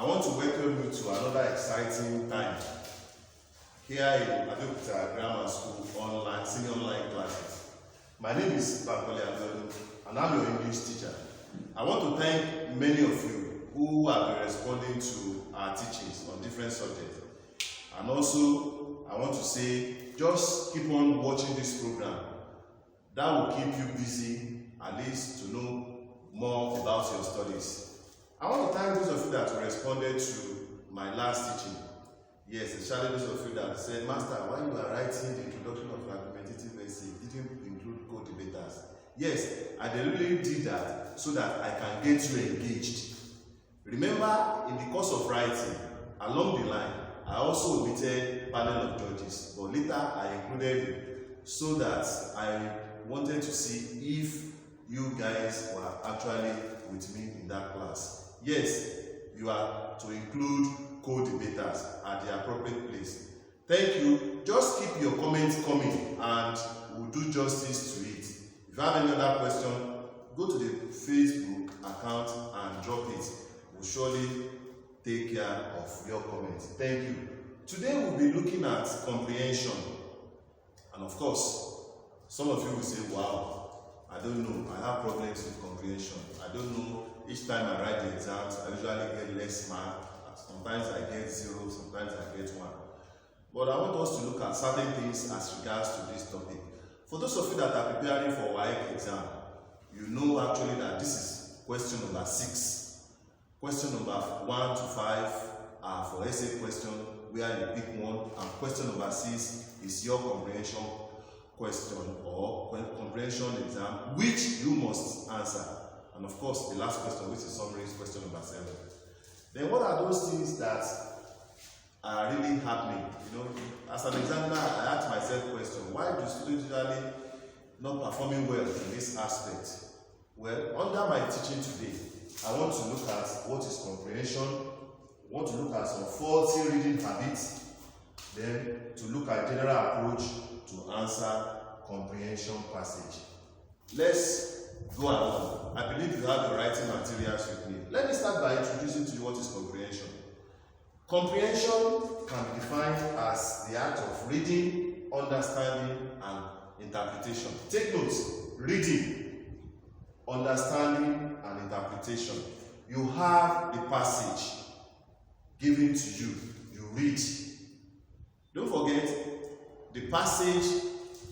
I want to welcome you to another exciting time here in Abeokuta Grammar School online, senior online classes. My name is Bankole Abiodun and I'm your English teacher. I want to thank many of you who have been responding to our teachings on different subjects. And also, I want to say, just keep on watching this program. That will keep you busy, at least to know more about your studies. I want to thank those of you that responded to my last teaching. Yes, especially those of you that said, Master, when you are writing the introduction of argumentative essay, didn't include co-debaters. Yes, I deliberately did that so that I can get you engaged. Remember, in the course of writing, along the line, I also omitted panel of judges, but later I included it so that I wanted to see if you guys were actually with me in that class. Yes, you are to include co-debaters at the appropriate place. Thank you. Just keep your comments coming and we'll do justice to it. If you have any other question, go to the Facebook account and drop it. We'll surely take care of your comments. Thank you. Today we'll be looking at comprehension. And of course, some of you will say, wow, I don't know, I have problems with comprehension. I don't know, each time I write the exams, I usually get less mark. Sometimes I get 0, sometimes I get 1. But I want us to look at certain things as regards to this topic. For those of you that are preparing for WAEC exam, you know actually that this is question number 6. Question number 1 to 5 are for essay question, where you pick one, and question number 6 is your comprehension question or comprehension exam, which you must answer. And of course, the last question, which is summary, is question number 7. Then what are those things that are really happening? You know, as an examiner, I ask myself question, why do students usually not performing well in this aspect? Well, under my teaching today, I want to look at what is comprehension, I want to look at some faulty reading habits, then to look at general approach to answer comprehension passage. Let's go along. I believe you have the writing materials with me. Let me start by introducing to you what is comprehension. Comprehension can be defined as the act of reading, understanding, and interpretation. Take notes. Reading, understanding, and interpretation. You have the passage given to you. You read. Don't forget, the passage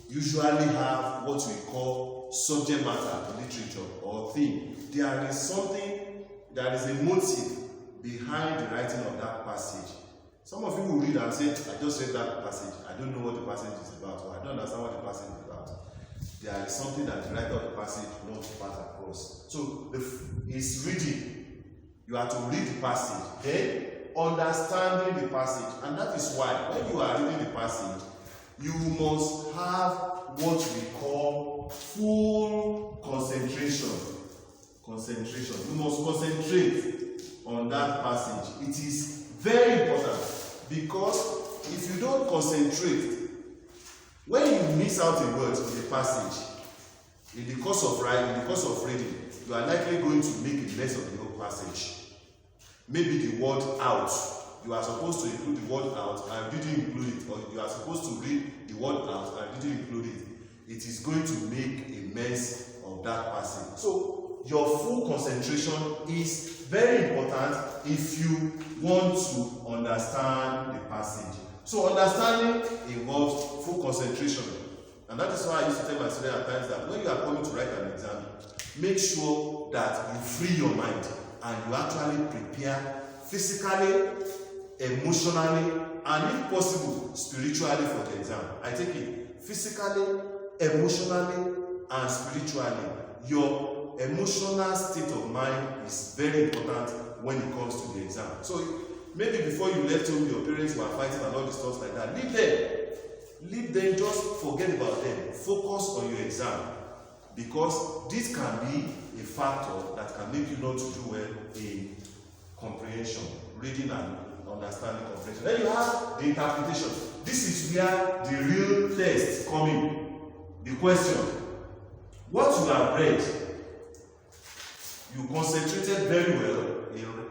usually have what we call subject matter in literature or theme. There is something, there is a motive behind the writing of that passage. Some of you will read and say, I just read that passage, I don't know what the passage is about, or I don't understand what the passage is about. There is something that the writer of the passage wants to pass across. So it's reading. You have to read the passage, then understanding the passage. And that is why when you are reading the passage, you must have what we call full concentration. Concentration. You must concentrate on that passage. It is very important because if you don't concentrate, when you miss out a word in the passage, in the course of writing, in the course of reading, you are likely going to make a mess of the whole passage. Maybe the word out. You are supposed to include the word out and didn't include it, or you are supposed to read the word out and didn't include it. It is going to make a mess of that passage. So your full concentration is very important if you want to understand the passage. So understanding involves full concentration. And that is why I used to tell my students at times that when you are coming to write an exam, make sure that you free your mind and you actually prepare physically, emotionally, and if possible, spiritually for the exam. I take it physically, emotionally, and spiritually. Your emotional state of mind is very important when it comes to the exam. So maybe before you left home, your parents were fighting and all the stuff like that. Leave them. Leave them, just forget about them. Focus on your exam. Because this can be a factor that can make you not to do well in comprehension, reading and understanding comprehension. Then you have the interpretation. This is where the real test comes in. The question. What you have read, you concentrated very well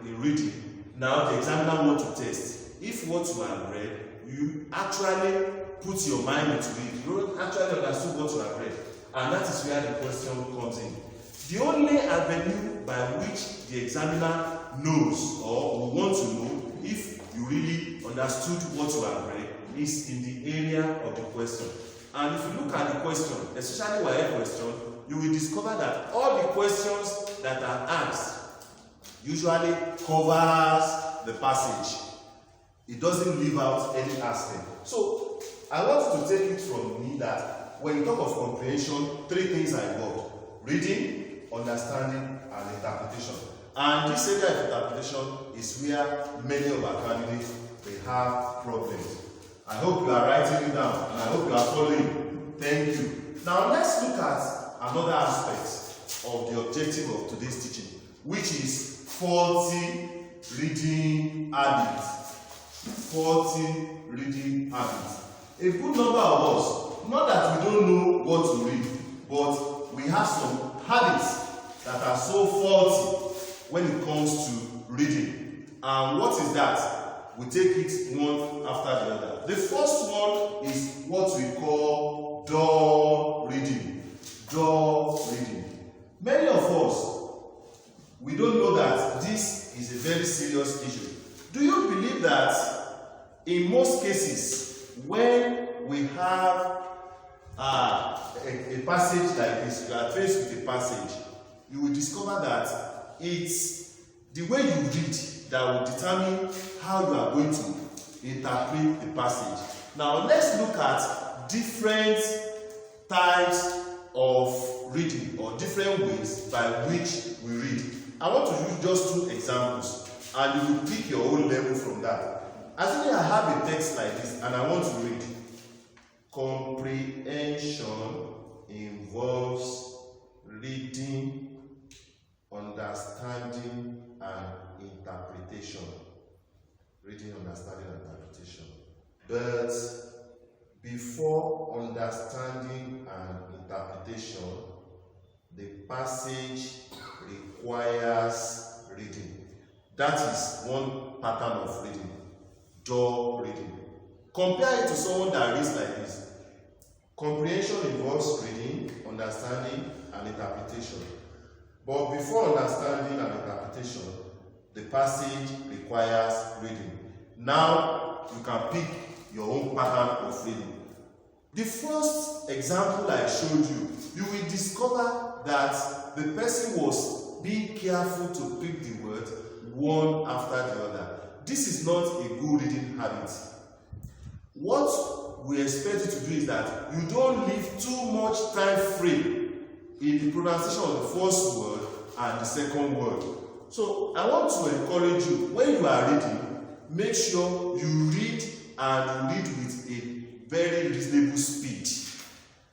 in reading. now the examiner wants to test if what you have read, you actually put your mind into it. You don't actually understood what you have read. And that is where the question comes in. The only avenue by which the examiner knows or will want to know if you really understood what you have read is in the area of the question. And if you look at the question, especially WAEC question, you will discover that all the questions that are asked usually covers the passage. It doesn't leave out any aspect. So I want to take it from me that when you talk of comprehension, three things are involved: reading, understanding, and interpretation. And this area of interpretation is where many of our candidates they have problems. I hope you are writing it down and I hope you are following. Thank you. Now let's look at another aspect of the objective of today's teaching, which is faulty reading habits. Faulty reading habits. A good number of us, not that we don't know what to read, but we have some habits that are so faulty when it comes to reading. And what is that? We take it one after the other. The first one is what we call dull reading. Dull reading. Many of us, we don't know that this is a very serious issue. Do you believe that in most cases, when we have a passage like this, you are faced with a passage, you will discover that it's the way you read that will determine how you are going to interpret the passage. Now let's look at different types of reading or different ways by which we read. I want to use just two examples and you will pick your own level from that. Assuming I have a text like this and I want to read. Comprehension involves reading, understanding, and interpretation. Reading, understanding, and interpretation. But before understanding and interpretation, the passage requires reading. That is one pattern of reading. Dull reading. Compare it to someone that reads like this. Comprehension involves reading, understanding, and interpretation. But before understanding and interpretation, the passage requires reading. Now you can pick your own pattern of reading. The first example I showed you, you will discover that the person was being careful to pick the word one after the other. This is not a good reading habit. What we expect you to do is that you don't leave too much time free in the pronunciation of the first word and the second word. So I want to encourage you, when you are reading, make sure you read and read with a very reasonable speed.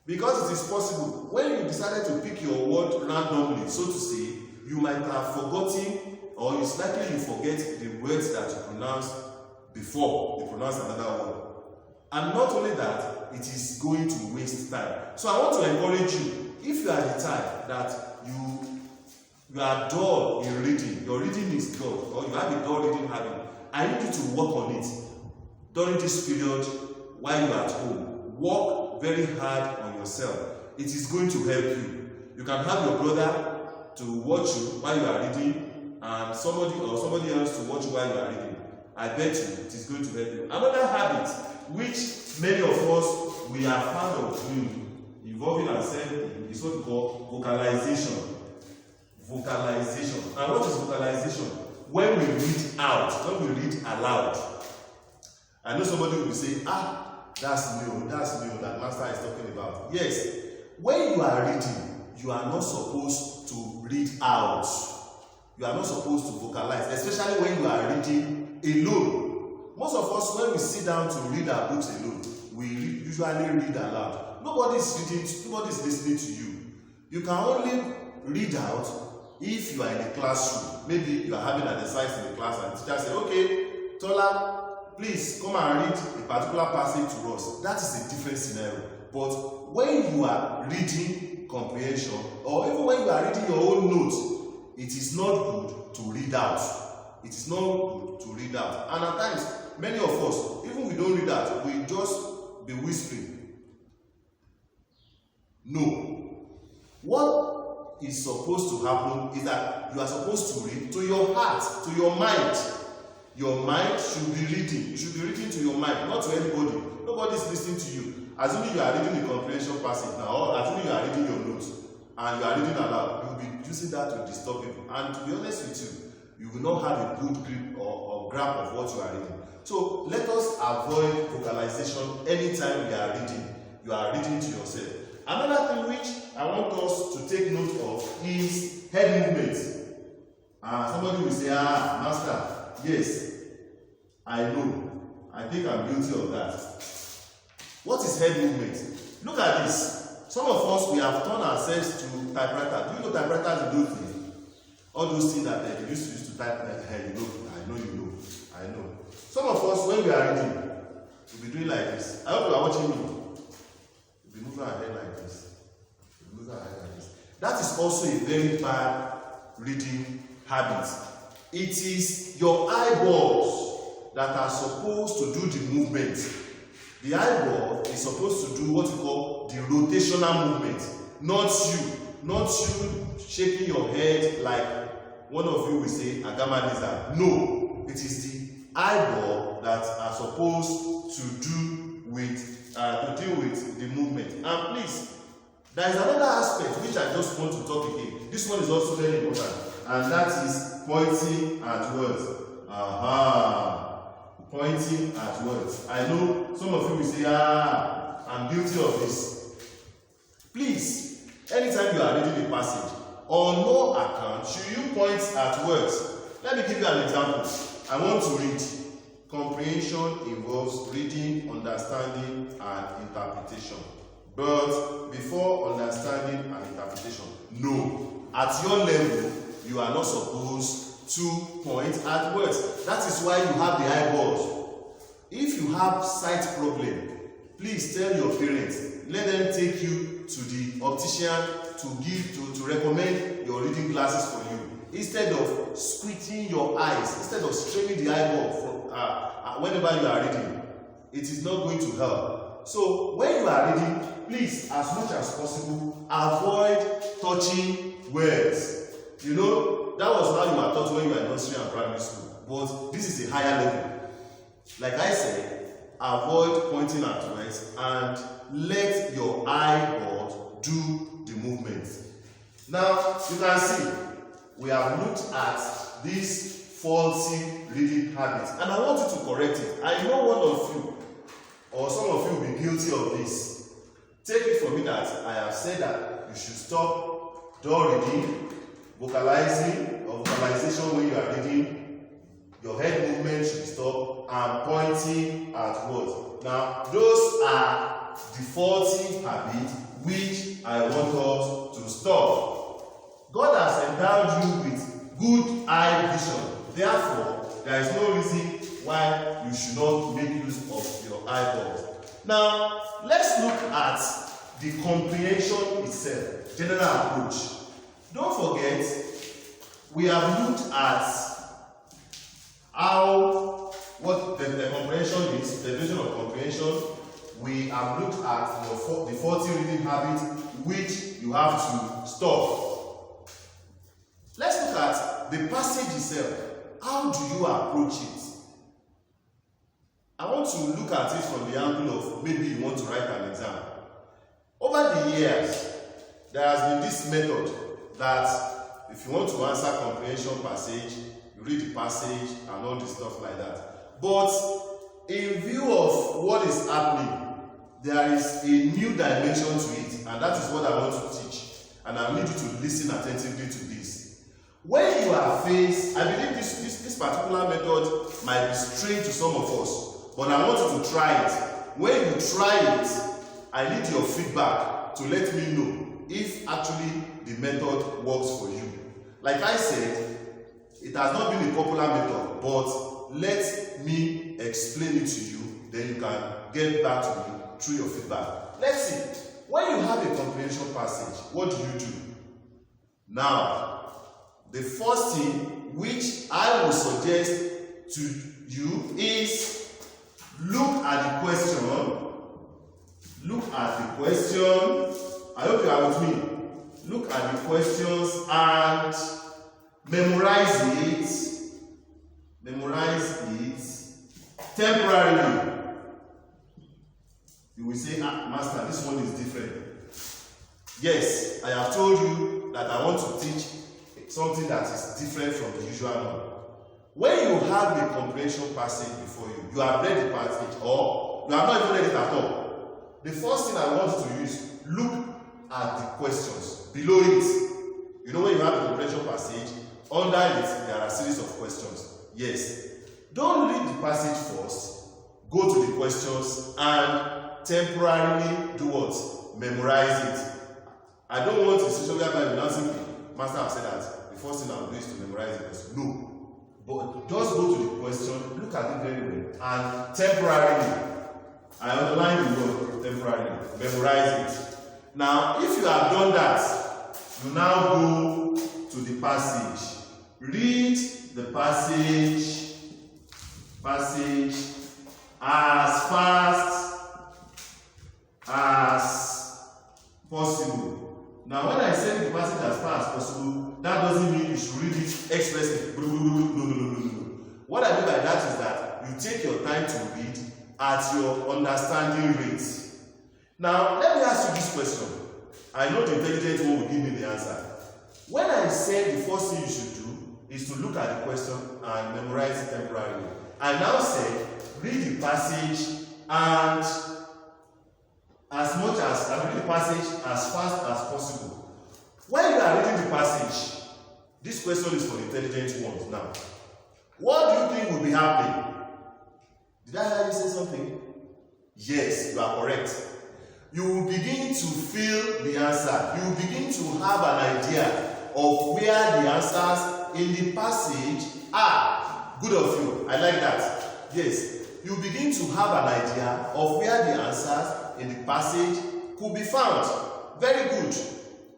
Because it is possible, when you decided to pick your word randomly, so to say, you might have forgotten or it's likely you forget the words that you pronounced before you pronounce another word. And not only that, it is going to waste time. So I want to encourage you, if you are the type that you are dull in reading, your reading is dull, or you have a dull reading habit, I need you to work on it during this period while you are at home. Work very hard on yourself. It is going to help you. You can have your brother to watch you while you are reading, and somebody else to watch you while you are reading. I bet you it is going to help you. Another habit which many of us we are fond of doing, involving ourselves in, is what we call vocalization. Vocalization. And what is vocalization? When we read out, when we read aloud. I know somebody will say, that's new, that master is talking about. Yes, when you are reading, you are not supposed to read out. You are not supposed to vocalize, especially when you are reading alone. Most of us, when we sit down to read our books alone, we usually read aloud. Nobody is listening to you. You can only read out if you are in a classroom. Maybe you are having an exercise in the class and the teacher says, okay, Tola, please come and read a particular passage to us. That is a different scenario. But when you are reading comprehension, or even when you are reading your own notes, it is not good to read out. It is not good to read out. And at times, many of us, even we don't read out, we just be whispering. No. What is supposed to happen is that you are supposed to read to your heart, to your mind. Your mind should be reading. You should be reading to your mind, not to anybody. Nobody is listening to you. Assuming you are reading the comprehension passage now, or assuming you are reading your notes, and you are reading aloud, you will be using that to disturb people. And to be honest with you, you will not have a good grip or grasp of what you are reading. So let us avoid vocalization anytime we are reading. You are reading to yourself. Another thing which I want us to take note of is head movements. Somebody will say, Master, yes, I know. I think I'm guilty of that. What is head movement? Look at this. Some of us, we have turned ourselves to typewriter. Do you know typewriters do those things? All those things that they used to use to type, you know, I know. Some of us, when we are reading, we'll be doing like this. I hope you are watching me. We'll be moving our head like this. That is also a very bad reading habit. It is your eyeballs that are supposed to do the movement. The eyeball is supposed to do what we call the rotational movement, not you shaking your head like one of you will say agama lizard. No, it is the eyeball that are supposed to deal with the movement. And please, there is another aspect which I just want to talk again. This one is also very important, and that is pointing at words. Pointing at words. I know some of you will say, I'm guilty of this. Please, anytime you are reading a passage, on no account should you point at words. Let me give you an example. I want to read. Comprehension involves reading, understanding, and interpretation. But before understanding and interpretation, no. At your level, you are not supposed to point at words. That is why you have the eyeballs. If you have sight problem, please tell your parents. Let them take you to the optician to recommend your reading glasses for you. Instead of squinting your eyes, instead of straining the eyeball from whenever you are reading, it is not going to help. So when you are reading, please, as much as possible, avoid touching words. You know, that was how you were taught when you were in nursery and primary school. But this is a higher level. Like I said, avoid pointing at words and let your eyeball do the movement. Now, you can see, we have looked at this faulty reading habit. And I want you to correct it. I know one of you, or some of you will be guilty of this. Take it from me that I have said that you should stop dull reading, vocalization when you are reading, your head movement should stop, and pointing at words. Now, those are the faulty habits which I want us to stop. God has endowed you with good eye vision. Therefore, there is no reason why you should not make use of your eyeballs. Now, let's look at the comprehension itself, general approach. Don't forget, we have looked at what the comprehension is, the definition of comprehension. We have looked at the faulty reading habit which you have to stop. Let's look at the passage itself. How do you approach it? I want to look at it from the angle of maybe you want to write an exam. Over the years, there has been this method that if you want to answer comprehension passage, you read the passage and all this stuff like that. But in view of what is happening, there is a new dimension to it, and that is what I want to teach. And I need you to listen attentively to this. When you are faced, I believe this particular method might be strange to some of us, but I want you to try it. When you try it, I need your feedback to let me know if actually the method works for you. Like I said, it has not been a popular method, but let me explain it to you, then you can get back to me through your feedback. Let's see. When you have a comprehension passage, what do? Now, the first thing which I will suggest to you is look at the question. Look at the question. I hope you are with me. Look at the questions and memorize it. Memorize it temporarily. You will say, Master, this one is different. Yes, I have told you that I want to teach something that is different from the usual one. When you have the comprehension passage before you, you have read the passage or you have not even read it at all. The first thing I want you to use, look at the questions below it. You know when you have the comprehension passage, under it there are a series of questions. Yes. Don't read the passage first, go to the questions and temporarily do what? Memorize it. I don't want to situation whereby you now simply, Master has said that the first thing I will do is to memorize the question. No. But just go to the question, look at it very well, and temporarily, I underline the word temporarily, memorize it. Now, if you have done that, you now go to the passage. Read the passage as fast as possible. Now, when I say the passage as fast as possible, that doesn't mean you should read it expressly. No. What I mean by that is that you take your time to read at your understanding rate. Now, let me ask you this question. I know the intelligent one will give me the answer. When I said the first thing you should do is to look at the question and memorize it temporarily, I now say read the passage and read the passage as fast as possible. When you are reading the passage, this question is for the intelligent ones now. What do you think will be happening? Did I hear you say something? Yes, you are correct. You will begin to feel the answer. You will begin to have an idea of where the answers in the passage are. Good of you. I like that. Yes. You begin to have an idea of where the answers in the passage could be found. Very good.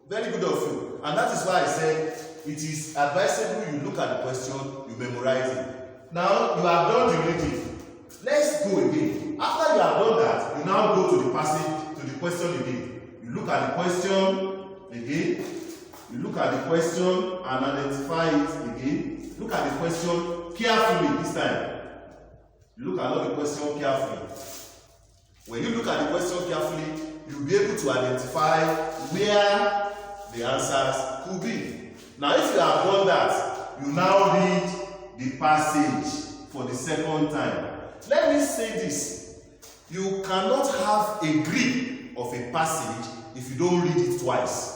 Very good of you. And that is why I said it is advisable you look at the question, you memorize it. Now you have done the reading. Let's go again. After you have done that, you now go to the passage, to the question again. You look at the question again. You look at the question and identify it again. Look at the question carefully this time. You look at the question carefully. When you look at the question carefully, you'll be able to identify where the answers could be. Now, if you have done that, you now read the passage for the second time. Let me say this. You cannot have a grip of a passage if you don't read it twice.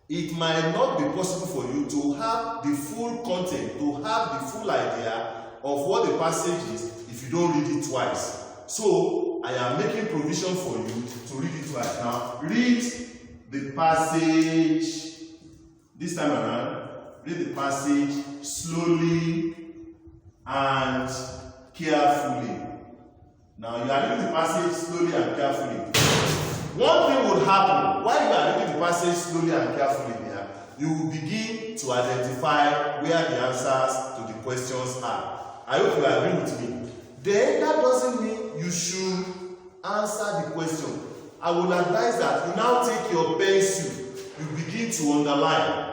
It might not be possible for you to have the full content, to have the full idea of what the passage is if you don't read it twice. So, I am making provision for you to read it twice. Now, read the passage this time around. Read the passage slowly and carefully. Now, you are reading the passage slowly and carefully. One thing would happen while you are reading the passage slowly and carefully there, you will begin to identify where the answers to the questions are. I hope you agree with me. Then that doesn't mean you should answer the question. I would advise that you now take your pencil, you begin to underline.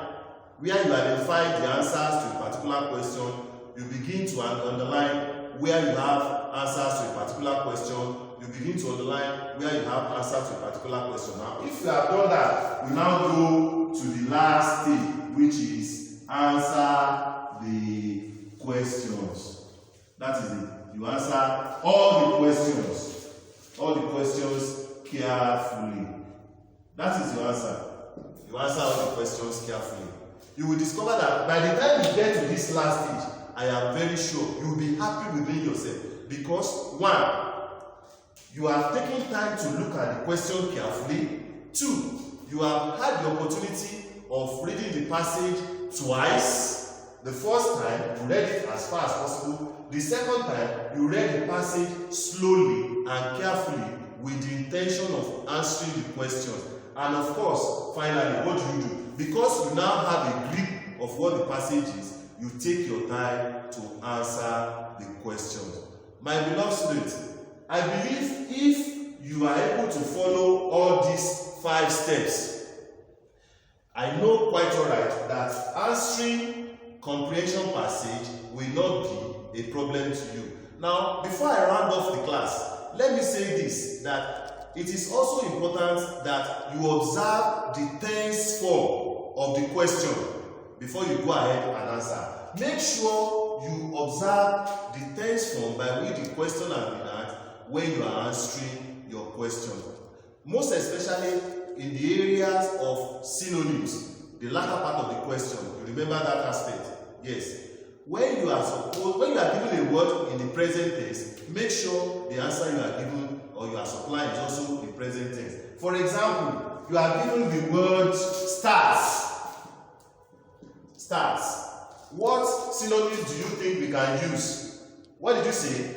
Where you identify the answers to a particular question, you begin to underline where you have answers to a particular question. You begin to underline where you have answers to a particular question. Now, if you have done that, we now go to the last stage, which is answer the questions. That is it. You answer all the questions carefully. That is your answer. You answer all the questions carefully. You will discover that by the time you get to this last stage, I am very sure you will be happy within yourself. Because, one, you have taken time to look at the question carefully. Two, you have had the opportunity of reading the passage twice. The first time, you read it as far as possible. The second time, you read the passage slowly and carefully with the intention of answering the question. And of course, finally, what do? Because you now have a grip of what the passage is, you take your time to answer the questions. My beloved students, I believe if you are able to follow all these 5 steps, I know quite alright that answering comprehension passage will not be a problem to you. Now, before I round off the class, let me say this, that it is also important that you observe the tense form of the question before you go ahead and answer. Make sure you observe the tense form by which the question has been asked when you are answering your question. Most especially in the areas of synonyms, the latter part of the question. You remember that aspect? Yes. When you are given a word in the present tense, make sure the answer you are given or you are supplying is also in present tense. For example, you are given the word starts. Starts. What synonyms do you think we can use? What did you say?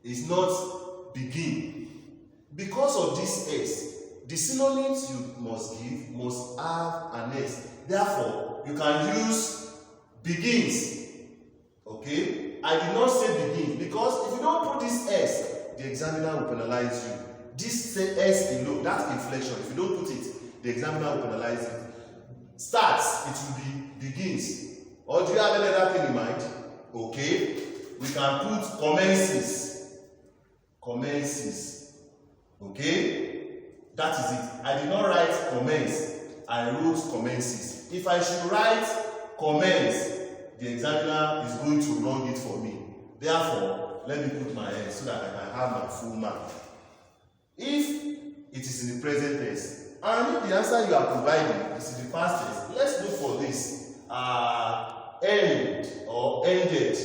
It's not begin. Because of this S, the synonyms you must give must have an S. Therefore, you can use begins. Okay? I did not say begin because if you don't put this S, the examiner will penalize you. This S alone, that inflection, if you don't put it, the examiner will penalize you. Starts, it will be begins. Or do you have any other thing in mind? Okay? We can put commences. Commences. Okay? That is it. I did not write commence. I wrote commences. If I should write commence, the examiner is going to wrong it for me. Therefore, let me put my S so that I can have my full mark. If it is in the present tense, and if the answer you are providing is in the past tense, let's look for this. End or ended.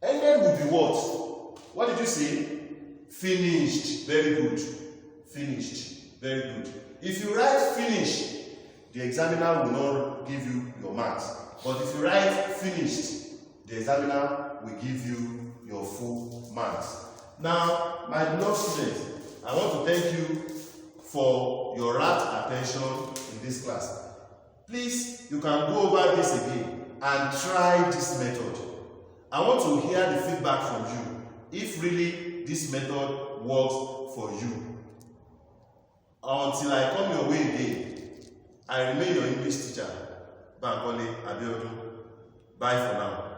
Ended would be what? What did you say? Finished. Very good. Finished. Very good. If you write finish, the examiner will not give you your marks. But if you write finished, the examiner will give you your full marks. Now, my beloved students, I want to thank you for your rapt attention in this class. Please, you can go over this again and try this method. I want to hear the feedback from you if really this method works for you. Until I come your way again, I remain your English teacher, Bankole Abiodun. Bye for now.